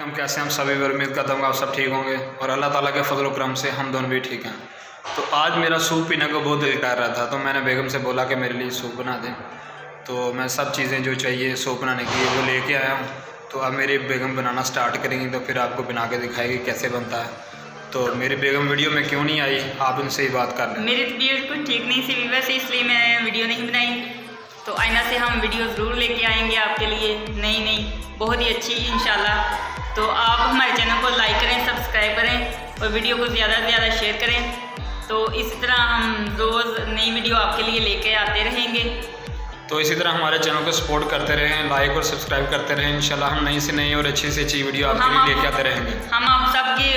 वालेकुम, कैसे हम सभी। उम्मीद करता हूँ आप सब ठीक होंगे और अल्लाह ताला के फजल करम से हम दोनों भी ठीक हैं। तो आज मेरा सूप पीने को बहुत दिल कर रहा था, तो मैंने बेगम से बोला कि मेरे लिए सूप बना दें। तो मैं सब चीज़ें जो चाहिए सूप बनाने की वो लेके आया हूँ। तो अब मेरी बेगम बनाना स्टार्ट करेंगी, तो फिर आपको बना के दिखाएगी कैसे बनता है। तो मेरी बेगम वीडियो में क्यों नहीं आई, आप उनसे ही बात कर लें। मेरी तबीयत कुछ ठीक नहीं थी वैसे, इसलिए मैंने वीडियो नहीं बनाई। तो आइना से हम वीडियो ज़रूर लेके आएंगे आपके लिए, नई बहुत ही अच्छी इंशाल्लाह। तो आप हमारे चैनल को लाइक करें, सब्सक्राइब करें और वीडियो को ज़्यादा से ज़्यादा शेयर करें। तो इसी तरह हम रोज़ नई वीडियो आपके लिए लेके आते रहेंगे। तो इसी तरह हमारे चैनल को सपोर्ट करते रहें, लाइक और सब्सक्राइब करते रहें। इंशाल्लाह हम नई से नई और अच्छी से अच्छी वीडियो आपके लिए लेके आते रहेंगे। हम आप सबकी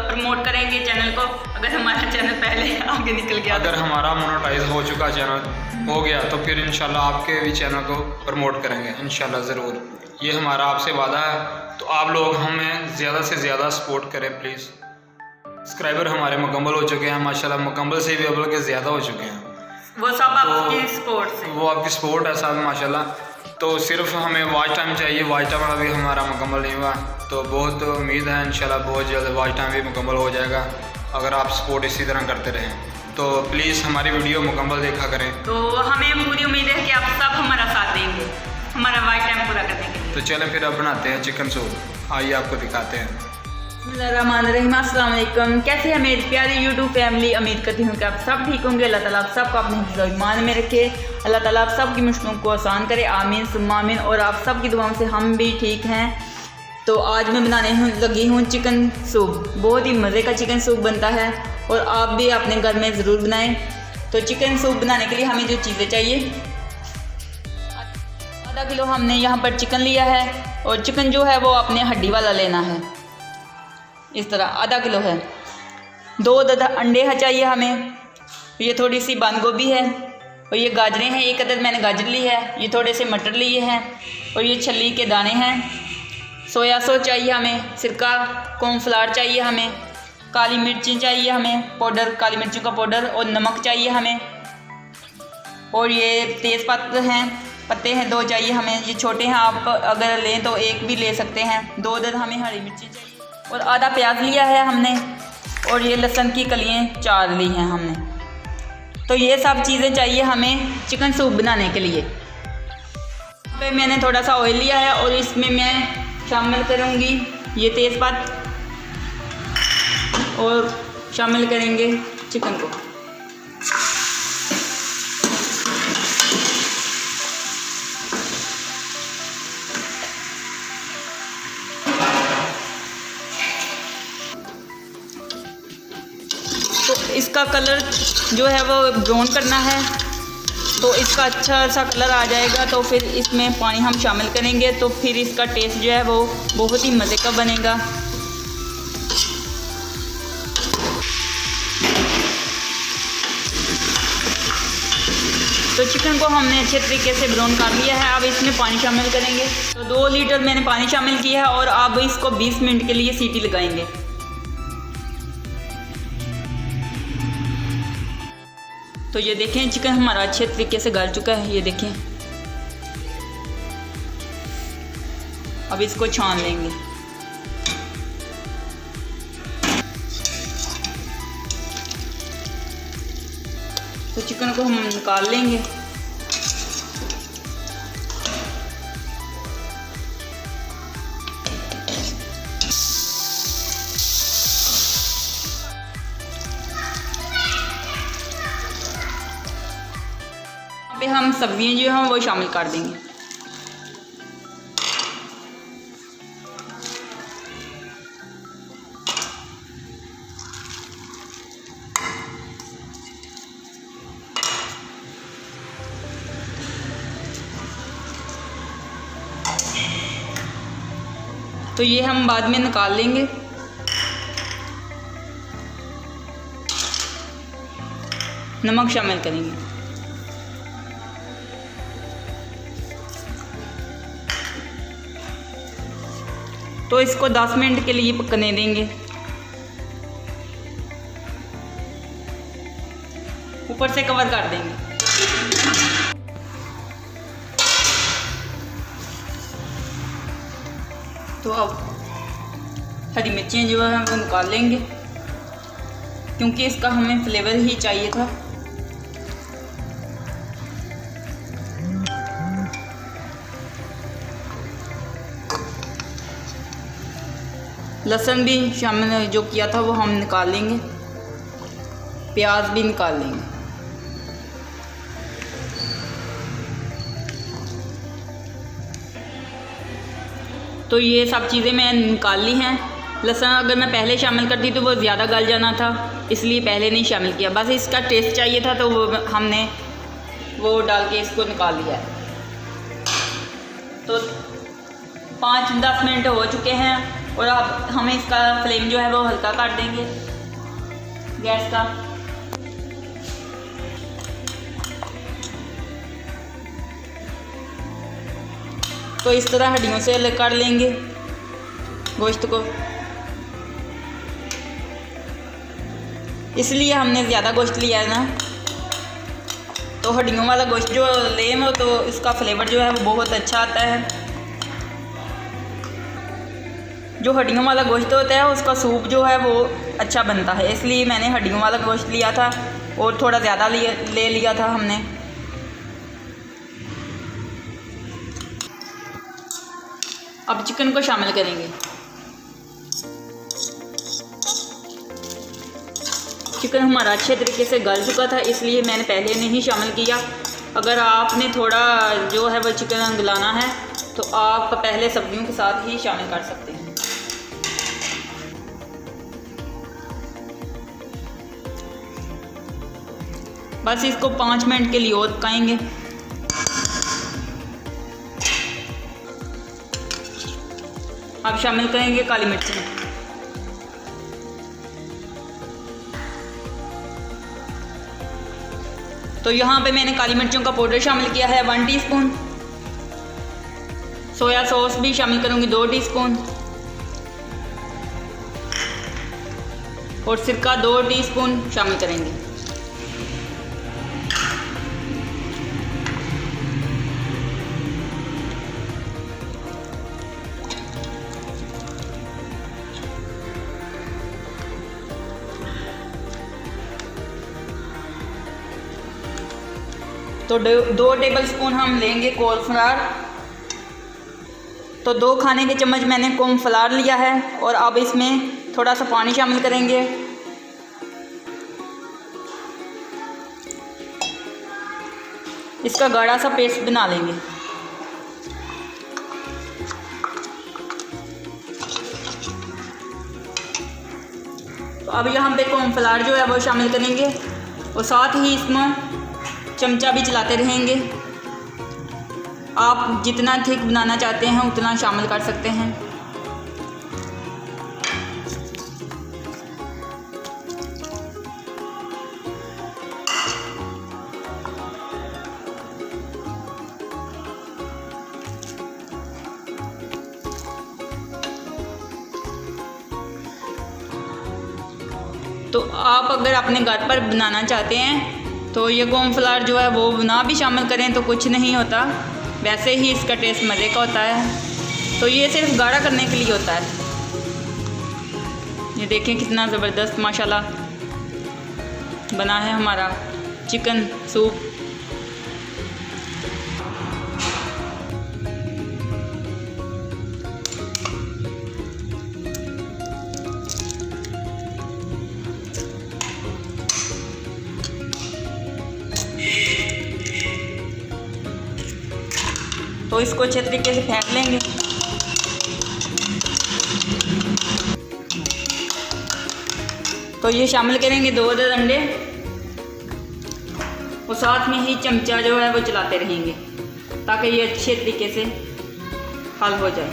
प्रमोट करेंगे चैनल को, अगर हमारा चैनल पहले आगे निकल गया। अगर हमारा मोनेटाइज हो चुका चैनल हो गया तो फिर इंशाल्लाह आपके भी चैनल को प्रमोट करेंगे इंशाल्लाह ज़रूर। ये हमारा आपसे वादा है। तो आप लोग हमें ज़्यादा से ज़्यादा सपोर्ट करें प्लीज़। सब्सक्राइबर हमारे मुकम्मल हो चुके हैं माशाल्लाह, मुकम्मल से भी अब के ज़्यादा हो चुके हैं। वो सब आपकी सपोर्ट से, वो आपकी सपोर्ट है सब माशाल्लाह। तो सिर्फ हमें वॉच टाइम चाहिए, वॉच टाइम अभी हमारा मुकम्मल नहीं हुआ। तो बहुत उम्मीद है इंशाल्लाह बहुत जल्द वॉच टाइम भी मुकम्मल हो जाएगा, अगर आप सपोर्ट इसी तरह करते रहें। तो प्लीज़ हमारी वीडियो मुकम्मल देखा करें। तो हमें पूरी उम्मीद है कि आप सब हमारा साथ देंगे हमारा वॉच टाइम पूरा करने के लिए। तो चलें फिर अब बनाते हैं चिकन सूप, आइए आपको दिखाते हैं। बिस्मिल्लाहिर्रहमानिर्रहीम, अस्सलाम वालेकुम। कैसे है मेरी प्यारी यूट्यूब फैमिली, उम्मीद करती हूँ कि आप सब ठीक होंगे। अल्लाह ताला आप सबको अपने हिफ्ज़ और ईमान में रखे। अल्लाह ताला आप सब की मुश्किलों को आसान करे, आमीन सुम्मा आमीन। और आप सब की दुआओं से हम भी ठीक हैं। तो आज मैं बनाने लगी हूँ चिकन सूप। बहुत ही मज़े का चिकन सूप बनता है और आप भी अपने घर में ज़रूर बनाएं। तो चिकन सूप बनाने के लिए हमें जो चीज़ें चाहिए, आधा किलो हमने यहाँ पर चिकन लिया है। और चिकन जो है वो अपने हड्डी वाला लेना है, इस तरह आधा किलो है। 2 अंडे चाहिए हमें। ये थोड़ी सी बंद गोभी है और ये गाजरें हैं, 1 अदद मैंने गाजर ली है। ये थोड़े से मटर लिए हैं और ये छल्ली के दाने हैं। सोया सॉस चाहिए हमें, सिरका कॉर्नफ्लावर चाहिए हमें, काली मिर्ची चाहिए हमें पाउडर, काली मिर्चों का पाउडर, और नमक चाहिए हमें। और ये तेज़ पत्ते हैं 2 चाहिए हमें, ये छोटे हैं, आप अगर लें तो 1 भी ले सकते हैं। 2 अदद हमें हरी मिर्ची चाहिए और आधा प्याज लिया है हमने। और ये लहसुन की कलियाँ 4 ली हैं हमने। तो ये सब चीज़ें चाहिए हमें चिकन सूप बनाने के लिए। पे मैंने थोड़ा सा ऑयल लिया है और इसमें मैं शामिल करूँगी ये तेज़पात और शामिल करेंगे चिकन को। तो इसका कलर जो है वो ब्राउन करना है। तो इसका अच्छा सा कलर आ जाएगा तो फिर इसमें पानी हम शामिल करेंगे, तो फिर इसका टेस्ट जो है वो बहुत ही मज़े का बनेगा। तो चिकन को हमने अच्छे तरीके से ब्राउन कर लिया है। अब इसमें पानी शामिल करेंगे। तो 2 लीटर मैंने पानी शामिल किया है और अब इसको 20 मिनट के लिए सीटी लगाएंगे। तो ये देखें चिकन हमारा अच्छे तरीके से गल चुका है, ये देखें। अब इसको छान लेंगे। तो चिकन को हम निकाल लेंगे। पे हम सब्जियां जो हैं वो शामिल कर देंगे। तो ये हम बाद में निकाल लेंगे। नमक शामिल करेंगे। तो इसको 10 मिनट के लिए पकने देंगे। ऊपर से कवर कर देंगे। तो अब हरी मिर्चियाँ जो है वो निकाल लेंगे, क्योंकि इसका हमें फ्लेवर ही चाहिए था। लहसुन भी शामिल जो किया था वो हम निकाल लेंगे, प्याज भी निकाल लेंगे। तो ये सब चीज़ें मैं निकाल ली हैं। लहसुन अगर मैं पहले शामिल करती तो वो ज़्यादा गल जाना था, इसलिए पहले नहीं शामिल किया। बस इसका टेस्ट चाहिए था तो वो हमने वो डाल के इसको निकाल लिया है। तो 5-10 मिनट हो चुके हैं और अब हमें इसका फ्लेम जो है वो हल्का कर देंगे गैस का। तो इस तरह हड्डियों से अलग कर लेंगे गोश्त को, इसलिए हमने ज़्यादा गोश्त लिया है ना, तो हड्डियों वाला गोश्त जो लें हो तो इसका फ्लेवर जो है वो बहुत अच्छा आता है। जो हड्डियों वाला गोश्त होता है उसका सूप जो है वो अच्छा बनता है, इसलिए मैंने हड्डियों वाला गोश्त लिया था और थोड़ा ज़्यादा ले लिया था हमने। अब चिकन को शामिल करेंगे। चिकन हमारा अच्छे तरीके से गल चुका था, इसलिए मैंने पहले नहीं शामिल किया। अगर आपने थोड़ा जो है वो चिकन गलाना है तो आप पहले सब्जियों के साथ ही शामिल कर सकते हैं। बस इसको 5 मिनट के लिए और पकाएंगे। अब शामिल करेंगे काली मिर्चें। तो यहाँ पे मैंने काली मिर्चों का पाउडर शामिल किया है 1 टीस्पून। सोया सॉस भी शामिल करूँगी 2 टीस्पून और सिरका 2 टीस्पून शामिल करेंगे। तो 2 टेबलस्पून हम लेंगे कॉर्नफ्लावर। तो 2 खाने के चम्मच मैंने कॉर्नफ्लावर लिया है और अब इसमें थोड़ा सा पानी शामिल करेंगे। इसका गाढ़ा सा पेस्ट बना लेंगे। तो अब यहाँ पे कॉर्नफ्लावर जो है वो शामिल करेंगे और साथ ही इसमें चमचा भी चलाते रहेंगे। आप जितना थिक बनाना चाहते हैं उतना शामिल कर सकते हैं। तो आप अगर अपने घर पर बनाना चाहते हैं तो ये कॉर्नफ्लावर जो है वो ना भी शामिल करें तो कुछ नहीं होता, वैसे ही इसका टेस्ट मज़े का होता है। तो ये सिर्फ गाढ़ा करने के लिए होता है। ये देखें कितना ज़बरदस्त माशाल्लाह बना है हमारा चिकन सूप। तो इसको अच्छे तरीके से फेंट लेंगे। तो ये शामिल करेंगे 2 अदद अंडे और साथ में ही चमचा जो है वो चलाते रहेंगे ताकि ये अच्छे तरीके से हल हो जाए।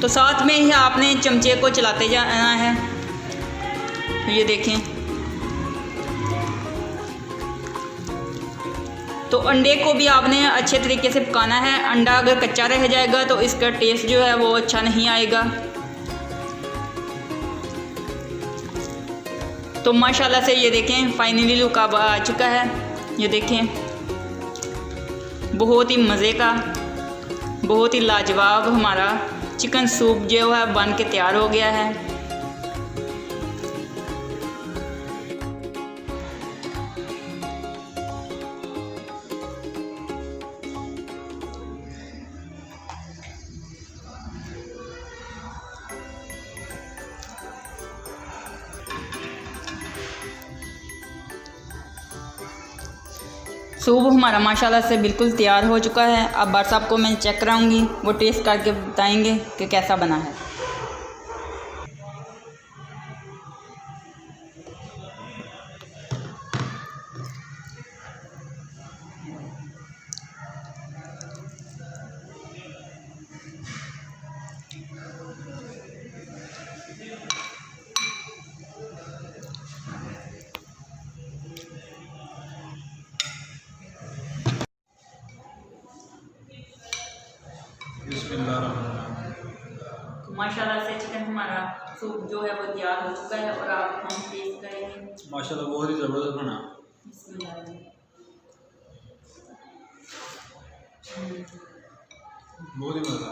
तो साथ में ही आपने चमचे को चलाते जाना है। ये देखें। तो अंडे को भी आपने अच्छे तरीके से पकाना है। अंडा अगर कच्चा रह जाएगा तो इसका टेस्ट जो है वो अच्छा नहीं आएगा। तो माशाल्लाह से ये देखें फाइनली लुक अब आ चुका है। ये देखें, बहुत ही मज़े का, बहुत ही लाजवाब हमारा चिकन सूप जो है बन के तैयार हो गया है। सूप हमारा माशाल्लाह से बिल्कुल तैयार हो चुका है। अब बार साहब को मैं चेक कराऊंगी, वो टेस्ट करके बताएंगे कि कैसा बना है। माशाल्लाह से चिकन हमारा सूप जो है वो तैयार हो चुका है और आप हम टेस्ट करेंगे। माशाल्लाह बहुत ही ज़बरदस्त बना। बहुत ही मज़ा।